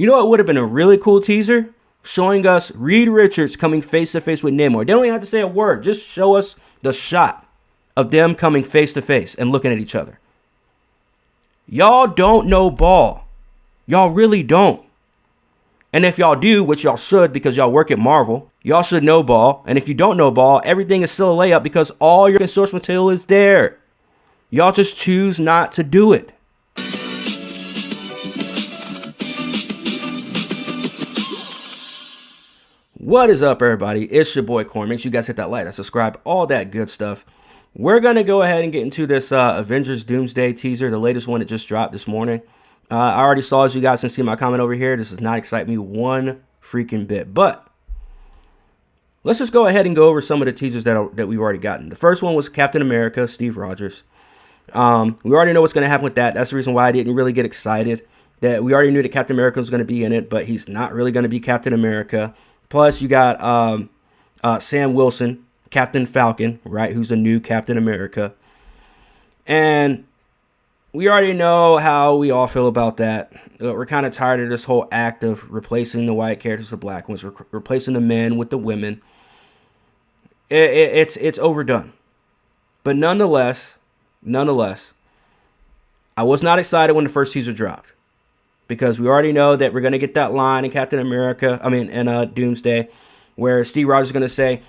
You know what would have been a really cool teaser? Showing us Reed Richards coming face to face with Namor. They don't even have to say a word. Just show us the shot of them coming face to face and looking at each other. Y'all don't know ball. Y'all really don't. And if y'all do, which y'all should because y'all work at Marvel, y'all should know ball. And if you don't know ball, everything is still a layup because all your source material is there. Y'all just choose not to do it. What is up, everybody? It's your boy Corn. Make sure you guys hit that like, that subscribe, all that good stuff. We're going to go ahead and get into this Avengers Doomsday teaser, the latest one that just dropped this morning. I already saw, as you guys can see my comment over here, this does not excite me one freaking bit. But let's just go ahead and go over some of the teasers that we've already gotten. The first one was Captain America, Steve Rogers. We already know what's going to happen with that. That's the reason why I didn't really get excited. That we already knew that Captain America was going to be in it, but he's not really going to be Captain America. Plus, you got Sam Wilson, Captain Falcon, right, who's the new Captain America. And we already know how we all feel about that. We're kind of tired of this whole act of replacing the white characters with black ones, replacing the men with the women. It's overdone. But nonetheless, I was not excited when the first teaser dropped. Because we already know that we're going to get that line in Captain America, in Doomsday, where Steve Rogers is going to say,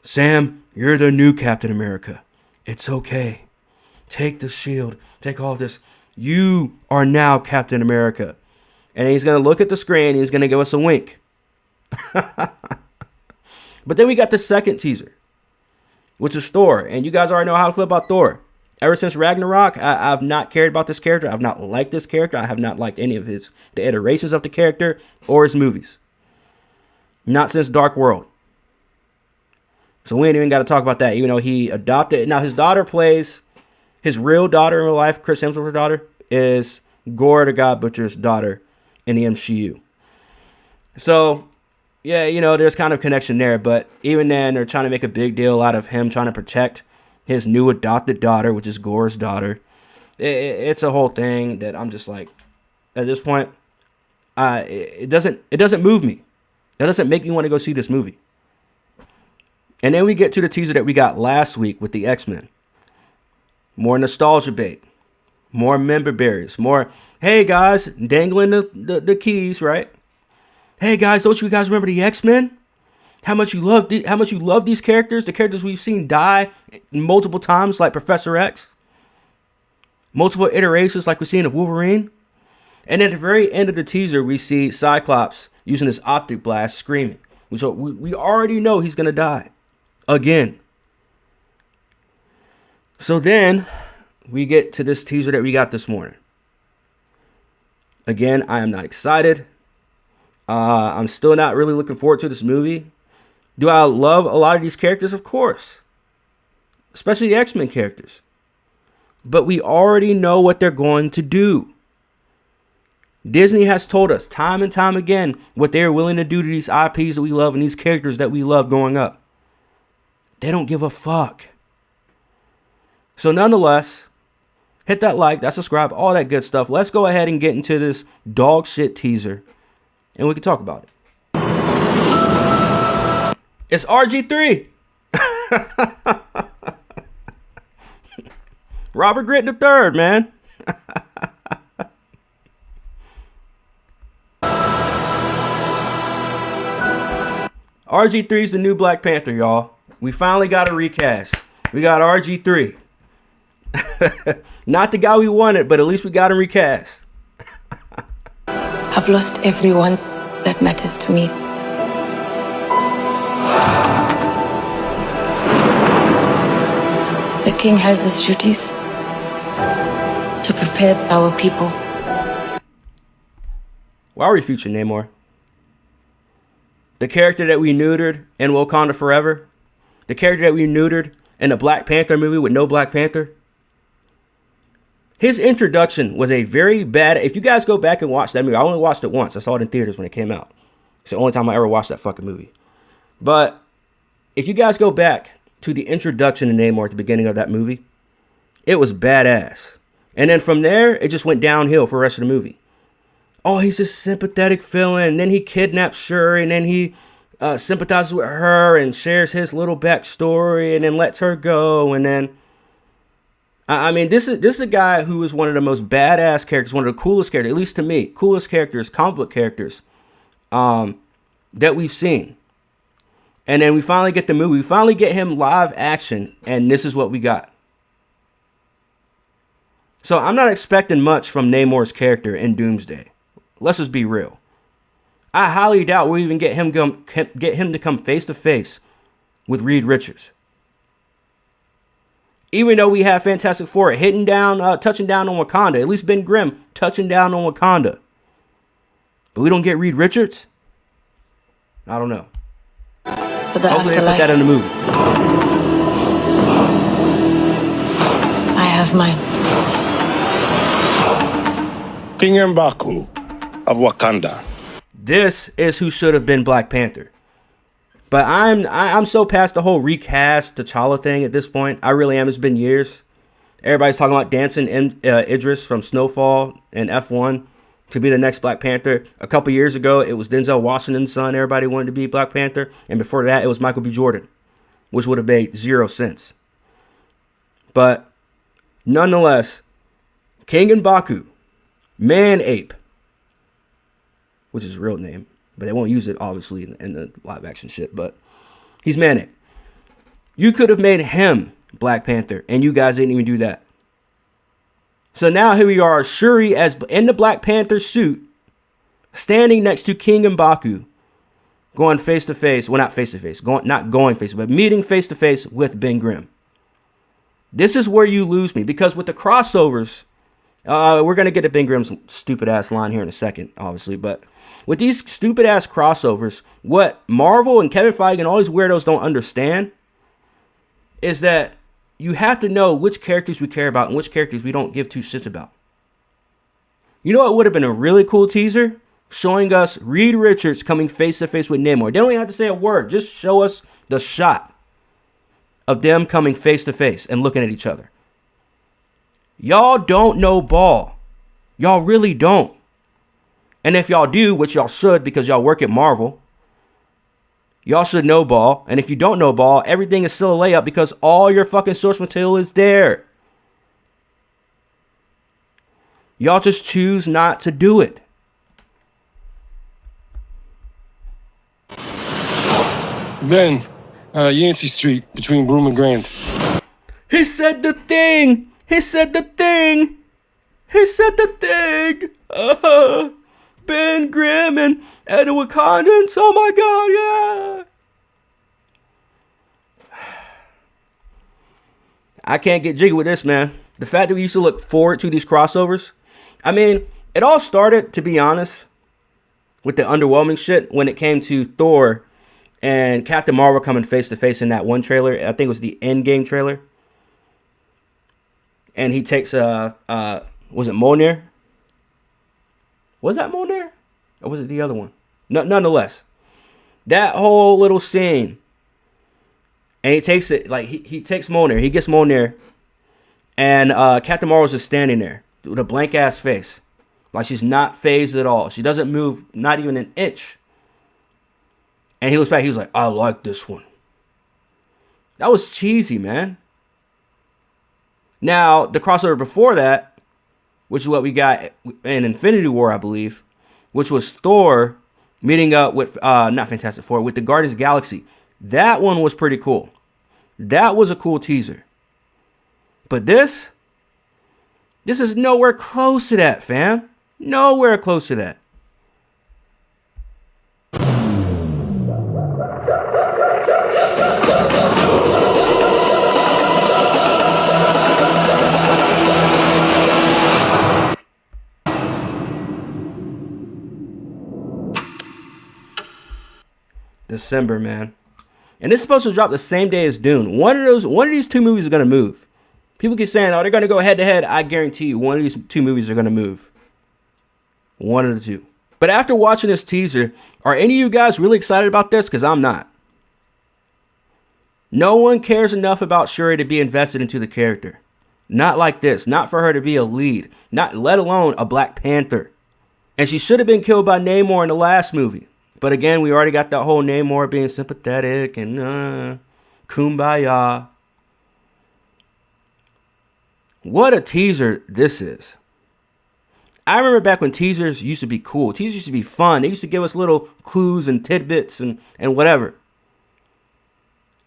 Sam, you're the new Captain America. It's okay. Take the shield. Take all of this. You are now Captain America. And he's going to look at the screen. He's going to give us a wink. But then we got the second teaser, which is Thor. And you guys already know how I feel about Thor. Ever since Ragnarok, I've not cared about this character. I've not liked this character. I have not liked any of the iterations of the character or his movies. Not since Dark World. So we ain't even got to talk about that, even though he adopted. Now, his daughter plays, his real daughter in real life, Chris Hemsworth's daughter, is Gore the God Butcher's daughter in the MCU. So, yeah, there's kind of connection there. But even then, they're trying to make a big deal out of him trying to protect his new adopted daughter, which is Gore's daughter. It's a whole thing that I'm just like, at this point, it doesn't move me. That doesn't make me want to go see this movie. And then we get to the teaser that we got last week with the X-Men. More nostalgia bait. More member berries. More, hey guys, dangling the keys, right? Hey guys, don't you guys remember the X-Men? How much you love these characters, the characters we've seen die multiple times, like Professor X, multiple iterations, like we've seen of Wolverine, and at the very end of the teaser, we see Cyclops using his optic blast, screaming. So we already know he's gonna die again. So then we get to this teaser that we got this morning. Again, I am not excited. I'm still not really looking forward to this movie. Do I love a lot of these characters? Of course. Especially the X-Men characters. But we already know what they're going to do. Disney has told us time and time again what they're willing to do to these IPs that we love and these characters that we love growing up. They don't give a fuck. So nonetheless, hit that like, that subscribe, all that good stuff. Let's go ahead and get into this dog shit teaser and we can talk about it. It's RG3. Robert Grint III, man. RG3 is the new Black Panther, y'all. We finally got a recast. We got RG3. Not the guy we wanted, but at least we got him recast. I've lost everyone that matters to me. The king has his duties to prepare our people. Why are we featuring Namor? The character that we neutered in Wakanda Forever? The character that we neutered in the Black Panther movie with no Black Panther? His introduction was a very bad... If you guys go back and watch that movie, I only watched it once. I saw it in theaters when it came out. It's the only time I ever watched that fucking movie. But if you guys go back to the introduction to Namor at the beginning of that movie, it was badass. And then from there, it just went downhill for the rest of the movie. oh, he's a sympathetic villain. And then he kidnaps Shuri, and then he sympathizes with her and shares his little backstory, and then lets her go. And then, I mean, this is a guy who is one of the most badass characters, one of the coolest characters, at least to me, coolest characters, comic book characters, that we've seen. And then we finally get the movie. We finally get him live action, and this is what we got. So I'm not expecting much from Namor's character in Doomsday. Let's just be real. I highly doubt we'll even get him to come face to face with Reed Richards. Even though we have Fantastic Four touching down on Wakanda, at least Ben Grimm touching down on Wakanda, but we don't get Reed Richards. I don't know. For the Hopefully they afterlife, put that in the movie. I have mine. King M'Baku of Wakanda. This is who should have been Black Panther. But I'm so past the whole recast T'Challa thing at this point. I really am. It's been years. Everybody's talking about Damson Idris from Snowfall and F1 to be the next Black Panther. A couple years ago, it was Denzel Washington's son. Everybody wanted to be Black Panther. And before that, it was Michael B. Jordan, which would have made 0 sense. But nonetheless, King M'Baku, Man-Ape, which is his real name, but they won't use it, obviously, in the live action shit. But he's Man-Ape. You could have made him Black Panther, and you guys didn't even do that. So now here we are, Shuri as in the Black Panther suit, standing next to King M'Baku, going face to face. Well, not face to face, not going face to face, but meeting face to face with Ben Grimm. This is where you lose me, because with the crossovers, we're gonna get to Ben Grimm's stupid ass line here in a second, obviously, but with these stupid ass crossovers, what Marvel and Kevin Feige and all these weirdos don't understand is that you have to know which characters we care about and which characters we don't give two shits about. You know what would have been a really cool teaser? Showing us Reed Richards coming face to face with Namor. They don't even have to say a word. Just show us the shot of them coming face to face and looking at each other. Y'all don't know ball. Y'all really don't. And if y'all do, which y'all should because y'all work at Marvel, y'all should know ball. And if you don't know ball, everything is still a layup because all your fucking source material is there. Y'all just choose not to do it. Ben, Yancey Street between Broome and Grand. He said the thing. He said the thing. He said the thing. Ben Grimm and the Wakandans. Oh my God, yeah. I can't get jiggy with this, man. The fact that we used to look forward to these crossovers. I mean, it all started, to be honest, with the underwhelming shit when it came to Thor and Captain Marvel coming face to face in that one trailer. I think it was the Endgame trailer. And he takes was it Mjolnir? Was that Mjolnir? Or was it the other one? No, nonetheless, that whole little scene, and he takes it, like, he takes Mjolnir, he gets Mjolnir, and Captain Marvel's just standing there with a blank ass face, like she's not phased at all. She doesn't move, not even an inch. And he looks back, he was like, I like this one. That was cheesy, man. Now, the crossover before that, which is what we got in Infinity War, I believe, which was Thor meeting up with, not Fantastic Four, with the Guardians of the Galaxy. That one was pretty cool. That was a cool teaser. But this is nowhere close to that, fam. Nowhere close to that. December, man. And it's supposed to drop the same day as Dune. One of these two movies is going to move. People keep saying, oh, they're going to go head to head. I guarantee you, one of these two movies are going to move. One of the two. But after watching this teaser, are any of you guys really excited about this? Because I'm not. No one cares enough about Shuri to be invested into the character. Not like this. Not for her to be a lead. Not let alone a Black Panther. And she should have been killed by Namor in the last movie. But again, we already got that whole Namor being sympathetic and kumbaya. What a teaser this is. I remember back when teasers used to be cool. Teasers used to be fun. They used to give us little clues and tidbits and whatever.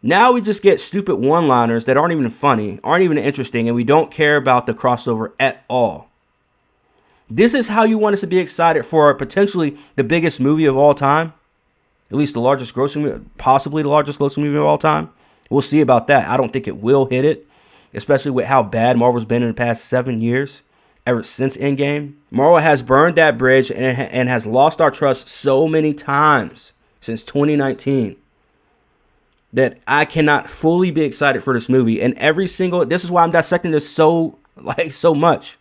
Now we just get stupid one-liners that aren't even funny, aren't even interesting, and we don't care about the crossover at all. This is how you want us to be excited for potentially the biggest movie of all time? At least the largest grossing movie, possibly the largest grossing movie of all time? We'll see about that. I don't think it will hit it, especially with how bad Marvel's been in the past 7 years, ever since Endgame. Marvel has burned that bridge and has lost our trust so many times since 2019 that I cannot fully be excited for this movie. And this is why I'm dissecting this so much.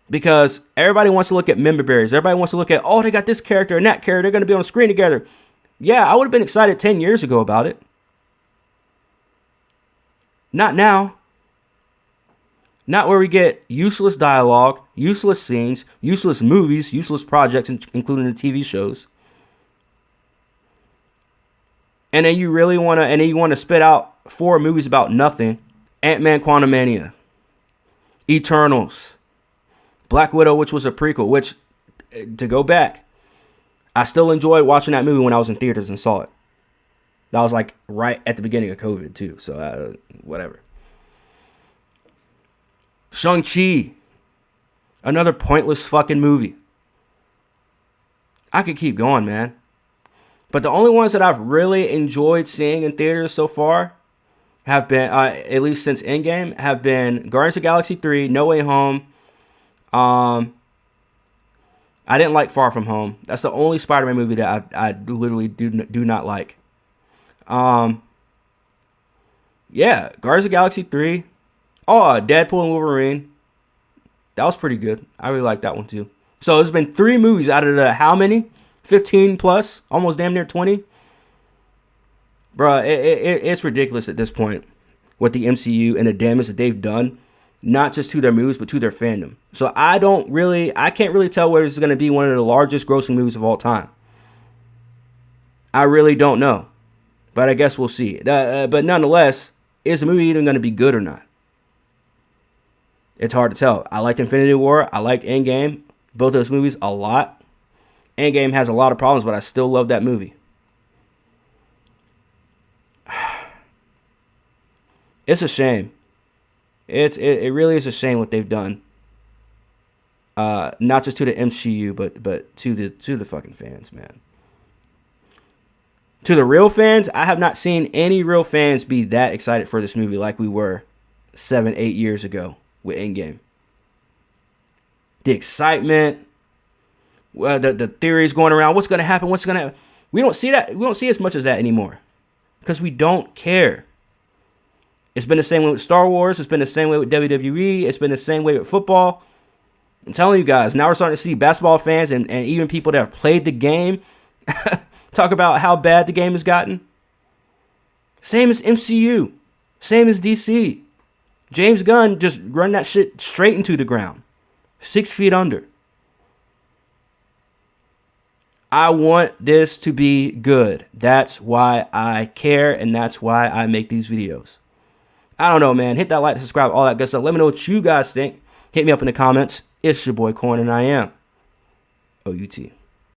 Because everybody wants to look at member berries. Everybody wants to look at, oh, they got this character and that character. They're going to be on the screen together. Yeah, I would have been excited 10 years ago about it. Not now. Not where we get useless dialogue, useless scenes, useless movies, useless projects, including the TV shows. And then you want to spit out 4 movies about nothing. Ant-Man Quantumania, Eternals, Black Widow, which was a prequel, which, to go back, I still enjoyed watching that movie when I was in theaters and saw it. That was like right at the beginning of COVID too, so whatever. Shang-Chi, another pointless fucking movie. I could keep going, man. But the only ones that I've really enjoyed seeing in theaters so far have been, at least since Endgame, have been Guardians of the Galaxy 3, No Way Home. I didn't like Far From Home. That's the only Spider-Man movie that I literally do not like. Yeah, Guardians of the Galaxy 3. Oh, Deadpool and Wolverine. That was pretty good. I really like that one too. So there's been 3 movies out of the how many? 15 plus? Almost damn near 20? Bruh, it's ridiculous at this point what the MCU and the damage that they've done. Not just to their movies, but to their fandom. So I can't really tell whether this is going to be one of the largest grossing movies of all time. I really don't know. But I guess we'll see. But nonetheless, is the movie even going to be good or not? It's hard to tell. I liked Infinity War. I liked Endgame. Both those movies a lot. Endgame has a lot of problems, but I still love that movie. It's a shame. It really is a shame what they've done. Not just to the MCU, but to the fucking fans, man. To the real fans, I have not seen any real fans be that excited for this movie like we were 7-8 years ago with Endgame. The excitement, the theories going around, what's going to happen, we don't see that. We don't see as much as that anymore because we don't care. It's been the same way with Star Wars. It's been the same way with WWE. It's been the same way with football. I'm telling you guys, now we're starting to see basketball fans and even people that have played the game talk about how bad the game has gotten. Same as MCU. Same as DC. James Gunn just run that shit straight into the ground. 6 feet under. I want this to be good. That's why I care, and that's why I make these videos. I don't know, man. Hit that like, subscribe, all that good stuff. Let me know what you guys think. Hit me up in the comments. It's your boy Corn, and I am OUT.